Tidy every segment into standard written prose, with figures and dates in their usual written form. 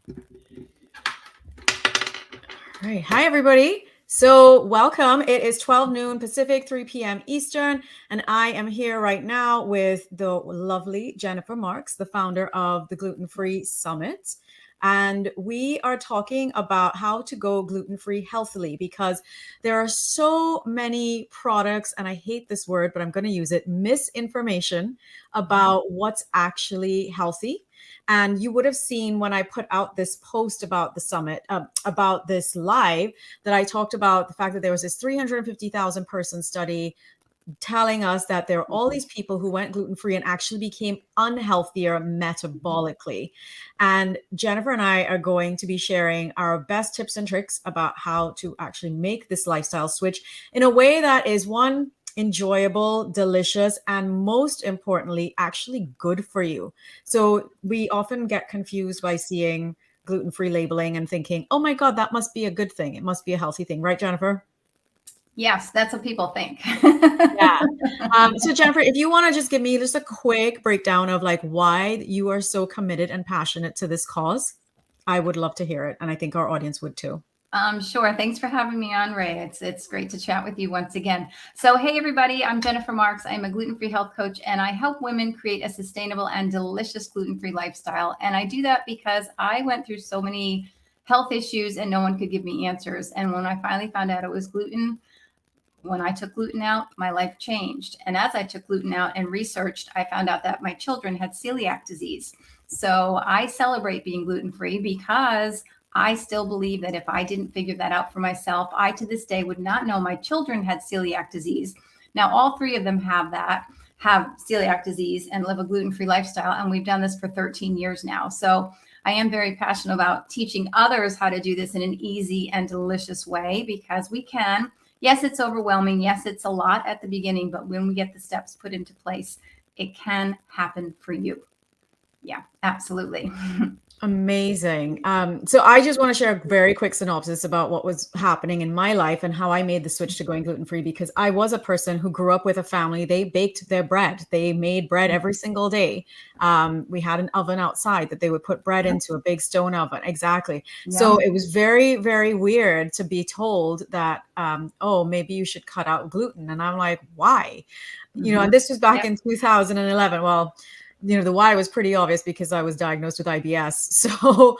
All right. Hi, everybody. So welcome. It is 12 noon Pacific, 3 p.m. Eastern, and I am here right now with the lovely Jennifer Marcks, the founder of the Gluten-Free Summit. And we are talking about how to go gluten-free healthily, because there are so many products, and I hate this word, but I'm going to use it, misinformation about what's actually healthy. And you would have seen when I put out this post about the summit, about this live, that I talked about the fact that there was this 350,000 person study telling us that there are all these people who went gluten-free and actually became unhealthier metabolically. And Jennifer and I are going to be sharing our best tips and tricks about how to actually make this lifestyle switch in a way that is, one, enjoyable, delicious, and most importantly, actually good for you. So we often get confused by seeing gluten-free labeling and thinking, oh my God, that must be a good thing. It must be a healthy thing. Right, Jennifer? Yes, that's what people think. Yeah. So Jennifer, if you want to just give me just a quick breakdown of like why you are so committed and passionate to this cause, I would love to hear it. And I think our audience would too. Sure. Thanks for having me on, Ray. It's great to chat with you once again. So, hey, everybody, I'm Jennifer Marcks. I'm a gluten-free health coach, and I help women create a sustainable and delicious gluten-free lifestyle. And I do that because I went through so many health issues and no one could give me answers. And when I finally found out it was gluten, when I took gluten out, my life changed. And as I took gluten out and researched, I found out that my children had celiac disease. So I celebrate being gluten-free because I still believe that if I didn't figure that out for myself, I to this day would not know my children had celiac disease. Now, all three of them have celiac disease and live a gluten-free lifestyle. And we've done this for 13 years now. So I am very passionate about teaching others how to do this in an easy and delicious way, because we can. Yes, it's overwhelming. Yes, it's a lot at the beginning, but when we get the steps put into place, it can happen for you. Yeah, absolutely. Amazing. So I just want to share a very quick synopsis about what was happening in my life and how I made the switch to going gluten-free, because I was a person who grew up with a family. They baked their bread. They made bread every single day. We had an oven outside that they would put bread into, a big stone oven. Exactly. Yeah. So it was very, very weird to be told that, oh, maybe you should cut out gluten. And I'm like, why? You know, and this was back in 2011. Well, you know, the why was pretty obvious because I was diagnosed with IBS. So,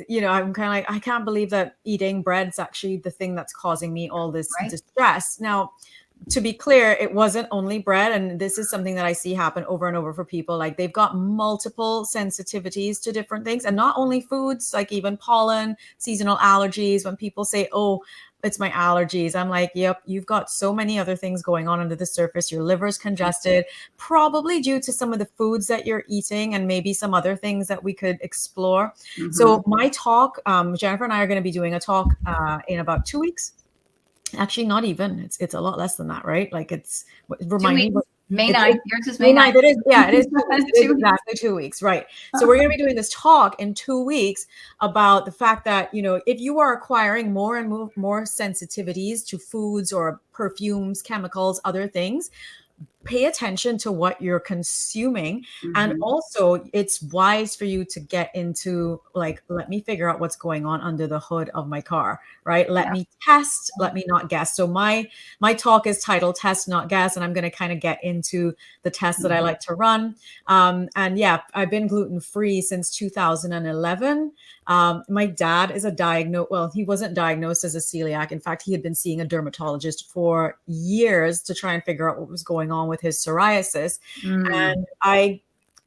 you know, I'm kind of like, I can't believe that eating bread's actually the thing that's causing me all this distress. Now, to be clear, it wasn't only bread. And this is something that I see happen over and over for people. Like they've got multiple sensitivities to different things, and not only foods, like even pollen, seasonal allergies. When people say, oh, it's my allergies, I'm like, yep, you've got so many other things going on under the surface. Your liver's congested, probably due to some of the foods that you're eating, and maybe some other things that we could explore. So my talk, Jennifer and I are going to be doing a talk in about 2 weeks. Actually, not even. It's a lot less than that, right? Like it's, remind me. May 9th. Yours is May 9th. It is. Yeah, it is. It is exactly 2 weeks, right? So we're going to be doing this talk in 2 weeks about the fact that, you know, if you are acquiring more and more sensitivities to foods or perfumes, chemicals, other things, pay attention to what you're consuming. And also it's wise for you to get into like, let me figure out what's going on under the hood of my car, right? Let me test, let me not guess. So my talk is titled Test Not Guess, and I'm going to kind of get into the tests that I like to run. And yeah, I've been gluten-free since 2011. My dad is he wasn't diagnosed as a celiac. In fact, he had been seeing a dermatologist for years to try and figure out what was going on with his psoriasis. And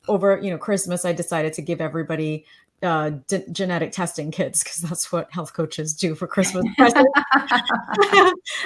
over, you know, Christmas, I decided to give everybody genetic testing kits, because that's what health coaches do for Christmas. And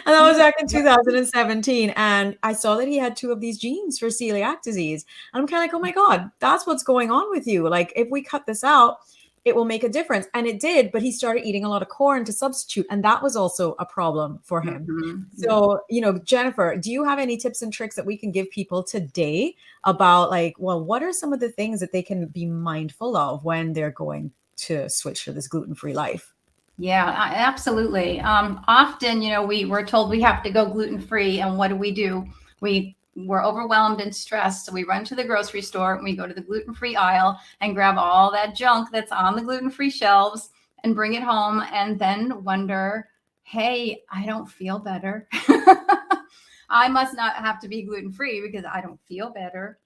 that was back in 2017. And I saw that he had 2 of these genes for celiac disease. And I'm kind of like, oh my God, that's what's going on with you. Like if we cut this out, it will make a difference. And it did, but he started eating a lot of corn to substitute. And that was also a problem for him. So, you know, Jennifer, do you have any tips and tricks that we can give people today about like, well, what are some of the things that they can be mindful of when they're going to switch to this gluten-free life? Yeah, absolutely. Often, you know, we're told we have to go gluten-free, and what do? We we're overwhelmed and stressed. So we run to the grocery store and we go to the gluten-free aisle and grab all that junk that's on the gluten-free shelves and bring it home, and then wonder, hey, I don't feel better. I must not have to be gluten-free because I don't feel better.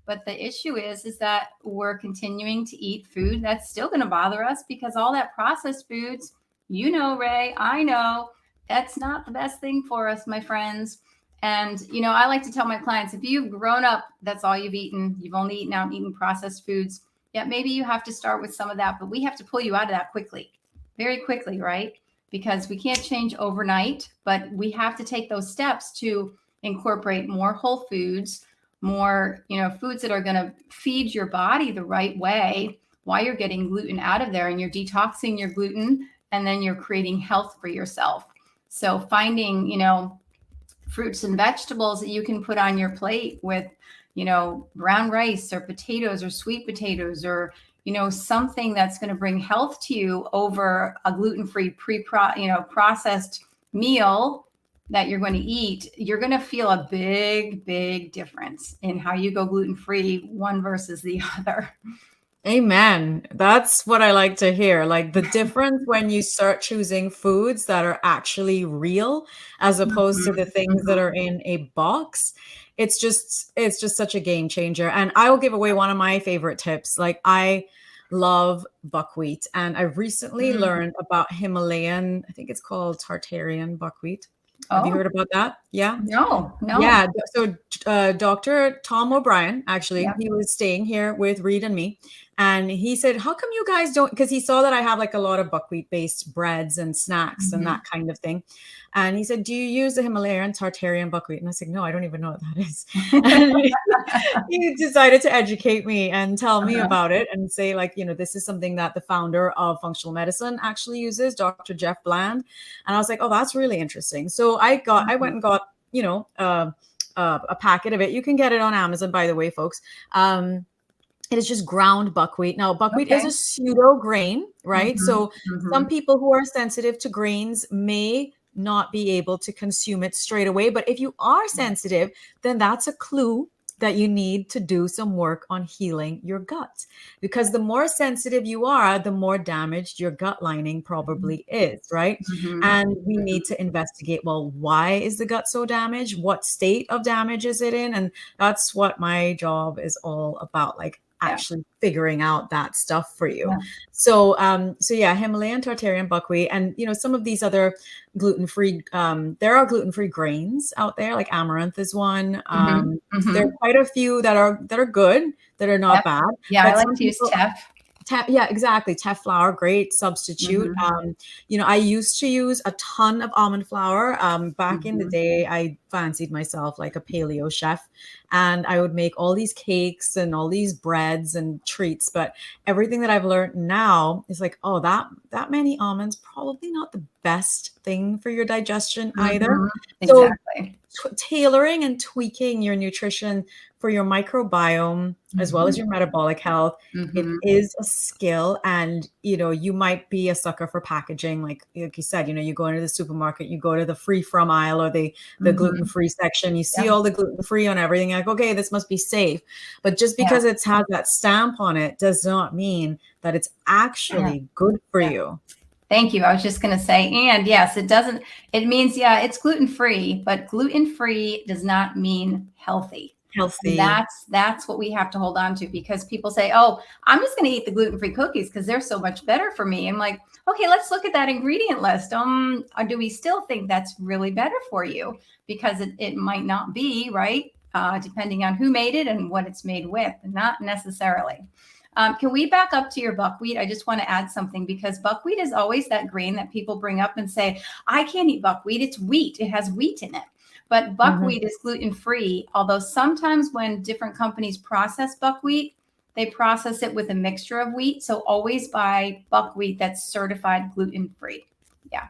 But the issue is that we're continuing to eat food that's still going to bother us, because all that processed foods, you know, Ray, I know, that's not the best thing for us, my friends. And, you know, I like to tell my clients, if you've grown up, that's all you've eaten, you've only eaten out and eaten processed foods, yeah, maybe you have to start with some of that, but we have to pull you out of that quickly, very quickly, right? Because we can't change overnight, but we have to take those steps to incorporate more whole foods, more, you know, foods that are going to feed your body the right way while you're getting gluten out of there, and you're detoxing your gluten, and then you're creating health for yourself. So finding, you know, fruits and vegetables that you can put on your plate with, you know, brown rice or potatoes or sweet potatoes, or, you know, something that's going to bring health to you over a gluten-free processed meal that you're going to eat, you're going to feel a big, big difference in how you go gluten-free, one versus the other. Amen. That's what I like to hear. Like the difference when you start choosing foods that are actually real, as opposed to the things that are in a box. It's just such a game changer. And I will give away one of my favorite tips. Like, I love buckwheat, and I recently learned about Himalayan, I think it's called Tartarian buckwheat. Have you heard about that? Yeah. No. Yeah. So Dr. Tom O'Brien, actually, he was staying here with Reed and me. And he said, how come you guys don't, because he saw that I have like a lot of buckwheat based breads and snacks and that kind of thing. And he said, do you use the Himalayan Tartarian buckwheat? And I said, no, I don't even know what that is. And he decided to educate me and tell me about it, and say, like, you know, this is something that the founder of functional medicine actually uses, Dr. Jeff Bland. And I was like, oh, that's really interesting. So I went and got, you know, a packet of it. You can get it on Amazon, by the way, folks. It is just ground buckwheat. Now, buckwheat is a pseudo grain, right? So some people who are sensitive to grains may not be able to consume it straight away. But if you are sensitive, then that's a clue that you need to do some work on healing your gut, because the more sensitive you are, the more damaged your gut lining probably is, right? And we need to investigate, well, why is the gut so damaged? What state of damage is it in? And that's what my job is all about, like actually figuring out that stuff for you. So yeah, Himalayan Tartarian buckwheat, and, you know, some of these other gluten-free, there are gluten-free grains out there, like amaranth is one. There are quite a few that are good, that are not bad. Yeah, I like to use teff. Yeah, exactly. Teff flour, great substitute. You know, I used to use a ton of almond flour. Back in the day, I fancied myself like a paleo chef, and I would make all these cakes and all these breads and treats. But everything that I've learned now is like, oh, that many almonds, probably not the best thing for your digestion either. Exactly. So tailoring and tweaking your nutrition for your microbiome, as well as your metabolic health, it is a skill. And, you know, you might be a sucker for packaging. Like you said, you know, you go into the supermarket, you go to the free from aisle or the gluten-free section, you see all the gluten-free on everything. Like, okay, this must be safe. But just because it's had that stamp on it does not mean that it's actually good for you. Thank you. I was just going to say, and yes, it means, it's gluten-free, but gluten-free does not mean healthy. That's what we have to hold on to, because people say, oh, I'm just going to eat the gluten-free cookies because they're so much better for me. I'm like, okay, let's look at that ingredient list. Or do we still think that's really better for you? Because it might not be, right? Depending on who made it and what it's made with, not necessarily. Can we back up to your buckwheat? I just want to add something, because buckwheat is always that grain that people bring up and say, I can't eat buckwheat. It's wheat. It has wheat in it. But buckwheat is gluten-free, although sometimes when different companies process buckwheat, they process it with a mixture of wheat. So always buy buckwheat that's certified gluten-free. Yeah.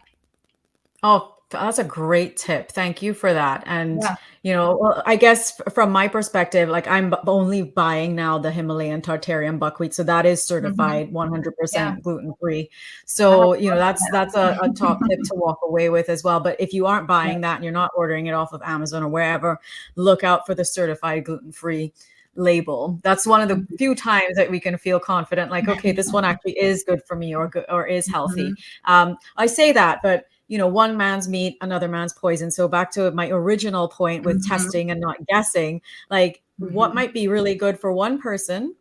Oh, That's a great tip. Thank you for that. And, Yeah. well, I guess from my perspective, like I'm only buying now the Himalayan Tartarian buckwheat. So that is Mhm. certified Yeah. 100% gluten-free. I have So, to look for that's a top tip that. to walk away with as well. But if you aren't Yeah. buying that and you're not ordering it off of Amazon or wherever, look out for the certified gluten-free label. That's one of the Mhm. few times that we can feel confident, like, okay, this one actually is good for me or good or is healthy. Mhm. I say that, but one man's meat, another man's poison. So back to my original point with Mhm. testing and not guessing, like what Mhm. might be really good for one person,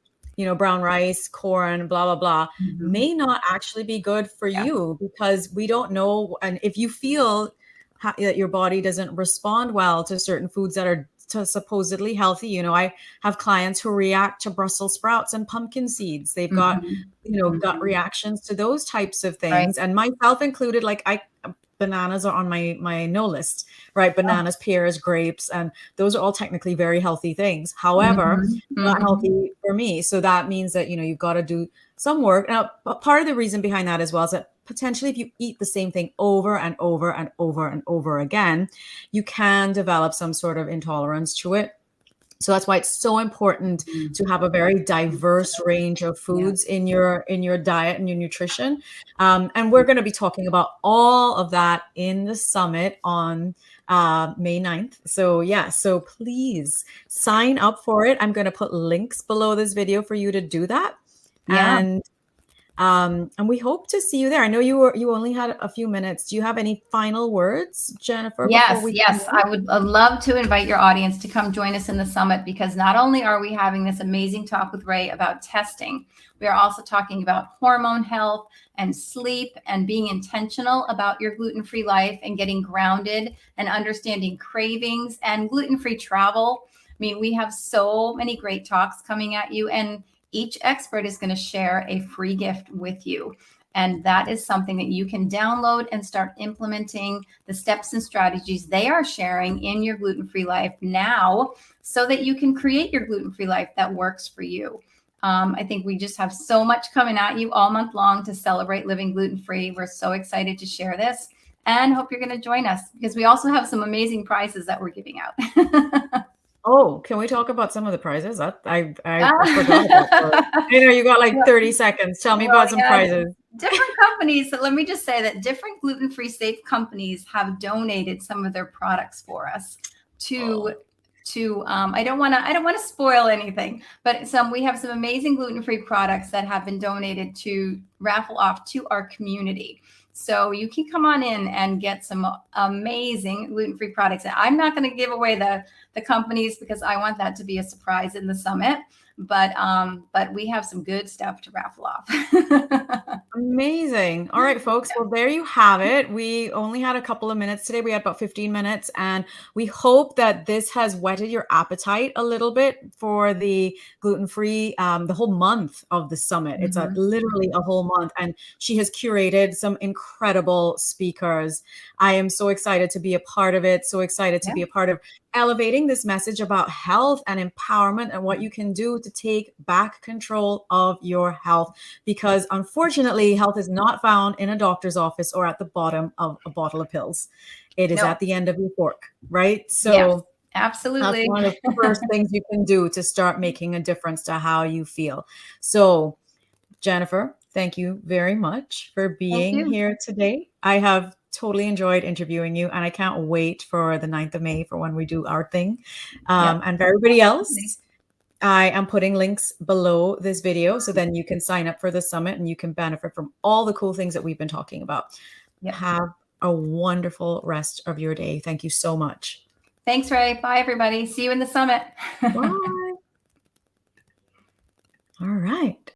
brown rice, corn, blah, blah, blah, Mhm. may not actually be good for Yeah. you because we don't know. And if you feel that your body doesn't respond well to certain foods that are supposedly healthy, I have clients who react to Brussels sprouts and pumpkin seeds. They've got Mhm. gut Mhm. reactions to those types of Right. things, and myself included. Like bananas are on my no list, right? Oh. Bananas, pears, grapes, and those are all technically very healthy things. However, Mhm. not Mhm. healthy for me. So that means that you've got to do some work. Now, part of the reason behind that as well is that potentially if you eat the same thing over and over and over and over again, you can develop some sort of intolerance to it. So that's why it's so important Mhm. to have a very diverse Absolutely. range of Yeah. foods in your diet and your nutrition. And we're going to be talking about all of that in the summit on May 9th. So yeah, so please sign up for it. I'm going to put links below this video for you to do that. Yeah. And we hope to see you there. I know you only had a few minutes. Do you have any final words, Jennifer, before Yes, we yes. end? I would love to invite your audience to come join us in the summit, because not only are we having this amazing talk with Ray about testing, we are also talking about hormone health and sleep and being intentional about your gluten-free life and getting grounded and understanding cravings and gluten-free travel. I mean, we have so many great talks coming at you, and each expert is going to share a free gift with you. And that is something that you can download and start implementing the steps and strategies they are sharing in your gluten-free life now, so that you can create your gluten-free life that works for you. I think we just have so much coming at you all month long to celebrate living gluten-free. We're so excited to share this and hope you're going to join us, because we also have some amazing prizes that we're giving out. Oh, can we talk about some of the prizes? I forgot about those. I know you got like 30 seconds. Tell me Well, about some yeah, prizes. different companies. So let me just say that different gluten-free safe companies have donated some of their products for us to Oh, I don't want to spoil anything, but we have some amazing gluten-free products that have been donated to raffle off to our community. So you can come on in and get some amazing gluten-free products. And I'm not going to give away the companies because I want that to be a surprise in the summit. But we have some good stuff to raffle off. amazing. All right, folks. Well, there you have it. We only had a couple of minutes today. We had about 15 minutes, and we hope that this has whetted your appetite a little bit for the gluten-free, the whole month of the summit. It's Mhm. literally a whole month, and she has curated some incredible speakers. I am so excited to be a part of it. So excited to Yeah. be a part of elevating this message about health and empowerment and what you can do to take back control of your health. Because unfortunately, health is not found in a doctor's office or at the bottom of a bottle of pills. It is No. at the end of your fork, right? Yes, So that's absolutely. one of the first things you can do to start making a difference to how you feel. So, Jennifer, thank you very much for Thank being you. here today. I have totally enjoyed interviewing you, and I can't wait for the 9th of May for when we do our thing. Yep. And for everybody Absolutely. else, I am putting links below this video so then you can sign up for the summit and you can benefit from all the cool things that we've been talking about. Yep. Have a wonderful rest of your day. Thank you so much. Thanks, Ray. Bye, everybody. See you in the summit. Bye. All right.